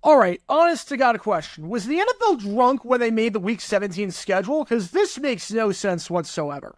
All right, honest to God question. Was the NFL drunk when they made the Week 17 schedule? Because this makes no sense whatsoever.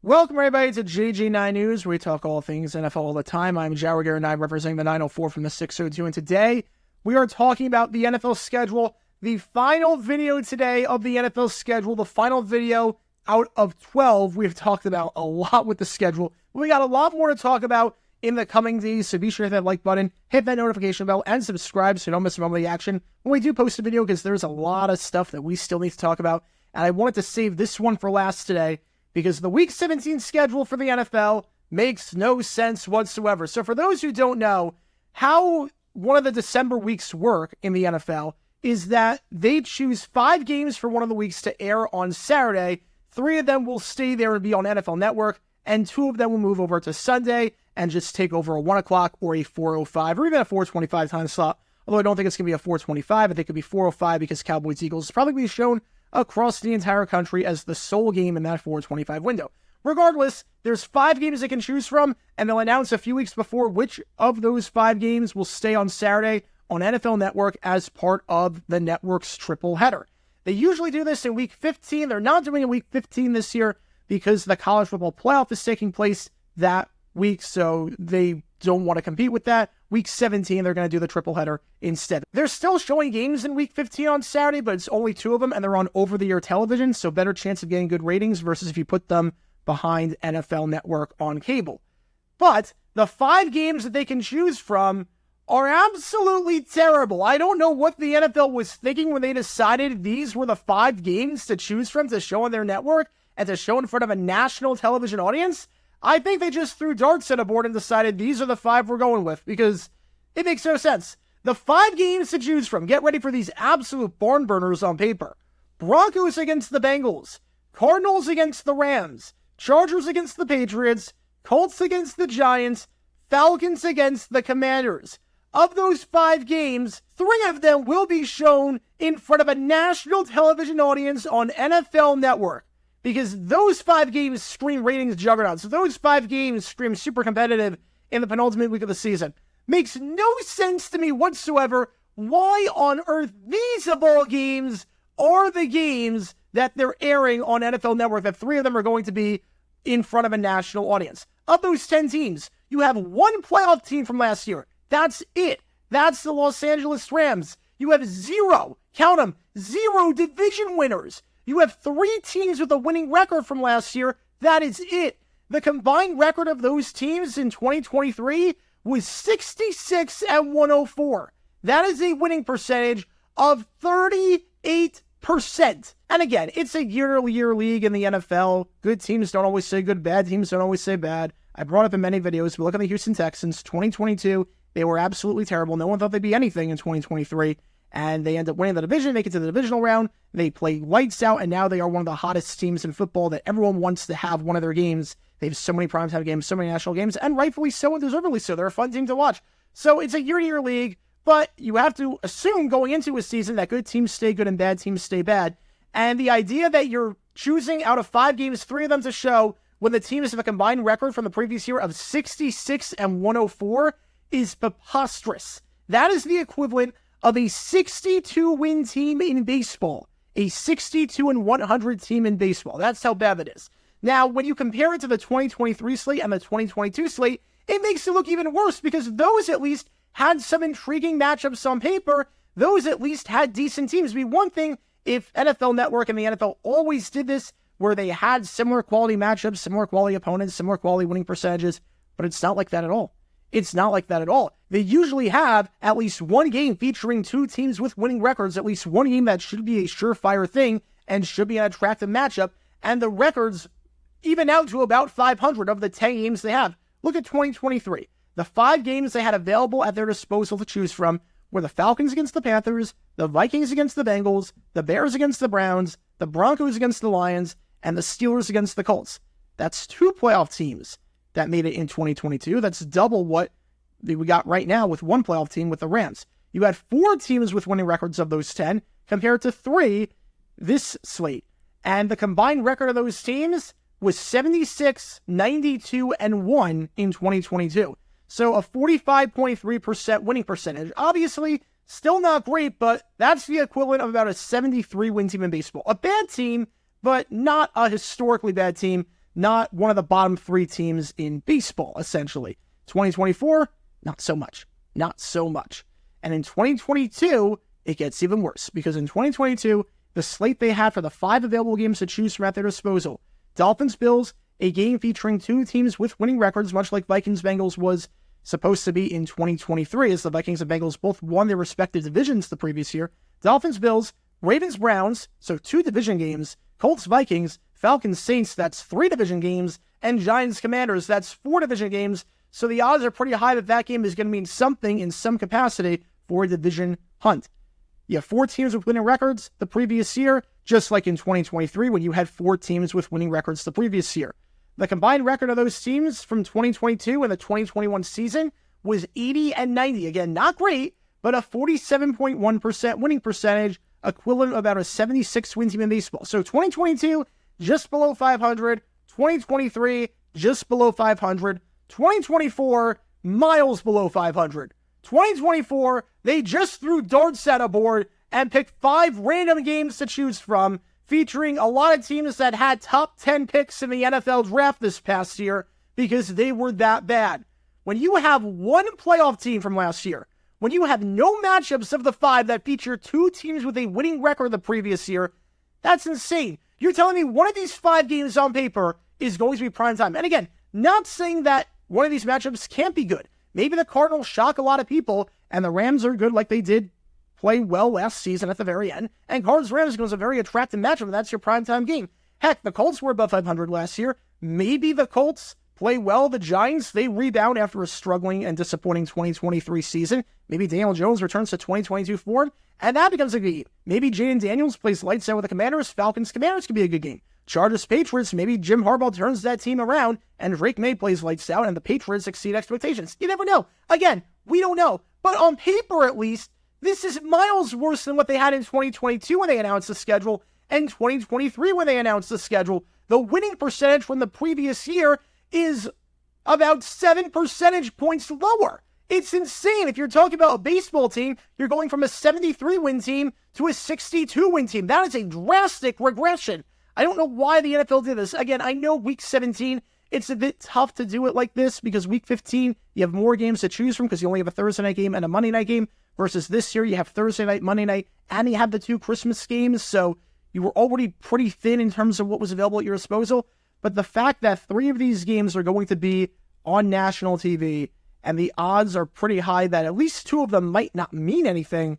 Welcome, everybody, to JG9 News, where we talk all things NFL all the time. I'm Jared Garrett, and I'm representing the 904 from the 602, and today we are talking about the NFL schedule, the final video today of the NFL schedule, the final video out of 12. We've talked about a lot with the schedule. We got a lot more to talk about in the coming days, so be sure to hit that like button, hit that notification bell, and subscribe so you don't miss a moment of the action when we do post a video, because there's a lot of stuff that we still need to talk about, and I wanted to save this one for last today, because the Week 17 schedule for the NFL makes no sense whatsoever. So for those who don't know, how one of the December weeks work in the NFL is that they choose 5 games for one of the weeks to air on Saturday. 3 of them will stay there and be on NFL Network, and 2 of them will move over to Sunday and just take over a 1 o'clock or a 4:05 or even a 4:25 time slot. Although I don't think it's going to be a 4:25. I think it could be 4:05 because Cowboys-Eagles is probably going to be shown across the entire country as the sole game in that 4:25 window. Regardless, there's 5 games they can choose from, and they'll announce a few weeks before which of those 5 games will stay on Saturday on NFL Network as part of the network's triple header. They usually do this in Week 15. They're not doing it in Week 15 this year because the college football playoff is taking place that week, so they don't want to compete with that. Week 17, they're going to do the triple header instead. They're still showing games in Week 15 on Saturday, but it's only 2 of them, and they're on over-the-air television, so better chance of getting good ratings versus if you put them behind NFL Network on cable. But the 5 games that they can choose from are absolutely terrible. I don't know what the NFL was thinking when they decided these were the 5 games to choose from to show on their network and to show in front of a national television audience. I think they just threw darts at a board and decided these are the 5 we're going with, because it makes no sense. The 5 games to choose from, get ready for these absolute barn burners on paper. Broncos against the Bengals, Cardinals against the Rams, Chargers against the Patriots, Colts against the Giants, Falcons against the Commanders. Of those 5 games, 3 of them will be shown in front of a national television audience on NFL Network, because those 5 games scream ratings juggernauts. So those 5 games scream super competitive in the penultimate week of the season. Makes no sense to me whatsoever why on earth these of all games are the games that they're airing on NFL Network, that 3 of them are going to be in front of a national audience. Of those 10 teams, you have 1 playoff team from last year. That's it. That's the Los Angeles Rams. You have 0, count them, 0 division winners. You have 3 teams with a winning record from last year. That is it. The combined record of those teams in 2023 was 66-104. That is a winning percentage of 38%. And again, it's a year-to-year league in the NFL. Good teams don't always say good, bad teams don't always say bad. I brought up in many videos, but look at the Houston Texans, 2022. They were absolutely terrible. No one thought they'd be anything in 2023. And they end up winning the division, make it to the divisional round. They play lights out, and now they are one of the hottest teams in football that everyone wants to have one of their games. They have so many primetime games, so many national games, and rightfully so and deservedly so. They're a fun team to watch. So it's a year-to-year league, but you have to assume going into a season that good teams stay good and bad teams stay bad. And the idea that you're choosing out of 5 games, 3 of them to show when the teams have a combined record from the previous year of 66-104 is preposterous. That is the equivalent of a 62-win team in baseball. A 62-100 team in baseball. That's how bad it is. Now, when you compare it to the 2023 slate and the 2022 slate, it makes it look even worse, because those at least had some intriguing matchups on paper. Those at least had decent teams. It'd be one thing if NFL Network and the NFL always did this, where they had similar quality matchups, similar quality opponents, similar quality winning percentages, but it's not like that at all. It's not like that at all. They usually have at least 1 game featuring 2 teams with winning records, at least 1 game that should be a surefire thing and should be an attractive matchup, and the records even out to about 500 of the 10 games they have. Look at 2023. The 5 games they had available at their disposal to choose from were the Falcons against the Panthers, the Vikings against the Bengals, the Bears against the Browns, the Broncos against the Lions, and the Steelers against the Colts. That's 2 playoff teams that made it in 2022. That's double what we got right now with 1 playoff team with the Rams. You had 4 teams with winning records of those 10 compared to 3 this slate. And the combined record of those teams was 76, 92, and 1 in 2022. So a 45.3% winning percentage. Obviously, still not great, but that's the equivalent of about a 73 win team in baseball. A bad team, but not a historically bad team. Not one of the bottom 3 teams in baseball, essentially. 2024, not so much. Not so much. And in 2022, it gets even worse, because in 2022, the slate they had for the 5 available games to choose from at their disposal: Dolphins-Bills, a game featuring 2 teams with winning records, much like Vikings-Bengals was supposed to be in 2023, as the Vikings and Bengals both won their respective divisions the previous year. Dolphins-Bills, Ravens-Browns, so 2 division games, Colts-Vikings, Falcons-Saints, that's 3 division games, and Giants-Commanders, that's 4 division games. So the odds are pretty high that that game is going to mean something in some capacity for a division hunt. You have 4 teams with winning records the previous year, just like in 2023 when you had 4 teams with winning records the previous year. The combined record of those teams from 2022 and the 2021 season was 80 and 90. Again, not great, but a 47.1% winning percentage, equivalent of about a 76 win team in baseball. So 2022, just below 500. 2023, just below 500. 2024, miles below 500. 2024, they just threw darts at a board and picked 5 random games to choose from, featuring a lot of teams that had top 10 picks in the NFL draft this past year because they were that bad. When you have one playoff team from last year, when you have no matchups of the 5 that feature 2 teams with a winning record the previous year, that's insane. You're telling me one of these 5 games on paper is going to be prime time. And again, not saying that one of these matchups can't be good. Maybe the Cardinals shock a lot of people, and the Rams are good like they did play well last season at the very end, and Cards-Rams was a very attractive matchup, and that's your primetime game. Heck, the Colts were above 500 last year. Maybe the Colts play well. The Giants, they rebound after a struggling and disappointing 2023 season. Maybe Daniel Jones returns to 2022 form, and that becomes a good game. Maybe Jaden Daniels plays lights out with the Commanders. Falcons-Commanders could be a good game. Chargers-Patriots, maybe Jim Harbaugh turns that team around, and Drake May plays lights out, and the Patriots exceed expectations. You never know. Again, we don't know. But on paper, at least, this is miles worse than what they had in 2022 when they announced the schedule, and 2023 when they announced the schedule. The winning percentage from the previous year is about 7 percentage points lower. It's insane. If you're talking about a baseball team, you're going from a 73-win team to a 62-win team. That is a drastic regression. I don't know why the NFL did this. Again, I know Week 17, it's a bit tough to do it like this because Week 15, you have more games to choose from because you only have a Thursday night game and a Monday night game, versus this year you have Thursday night, Monday night, and you have the 2 Christmas games, so you were already pretty thin in terms of what was available at your disposal. But the fact that 3 of these games are going to be on national TV, and the odds are pretty high that at least 2 of them might not mean anything,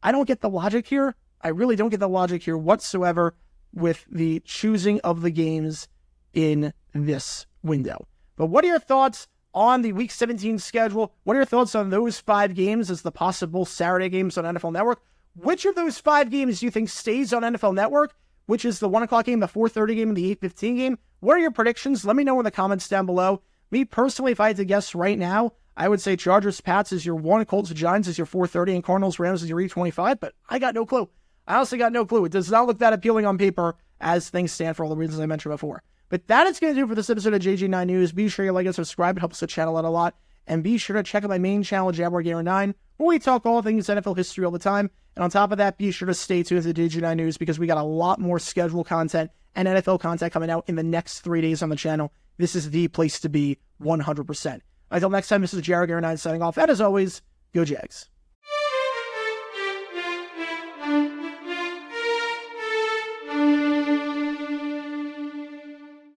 I don't get the logic here. I really don't get the logic here whatsoever with the choosing of the games in this window. But what are your thoughts on the Week 17 schedule? What are your thoughts on those 5 games as the possible Saturday games on NFL Network? Which of those 5 games do you think stays on NFL Network? Which is the 1 o'clock game, the 4:30 game, and the 8:15 game? What are your predictions? Let me know in the comments down below. Me personally, if I had to guess right now, I would say Chargers-Pats is your 1, Colts-Giants is your 4:30, and Cardinals-Rams is your 8:25, but I got no clue. I honestly got no clue. It does not look that appealing on paper as things stand for all the reasons I mentioned before. But that is going to do for this episode of JG9 News. Be sure you like and subscribe. It helps the channel out a lot. And be sure to check out my main channel, Jaguar9, where we talk all things NFL history all the time. And on top of that, be sure to stay tuned to the JG9 News because we got a lot more schedule content and NFL content coming out in the next 3 days on the channel. This is the place to be 100%. Until next time, this is Jaguar9 signing off. And as always, go Jags.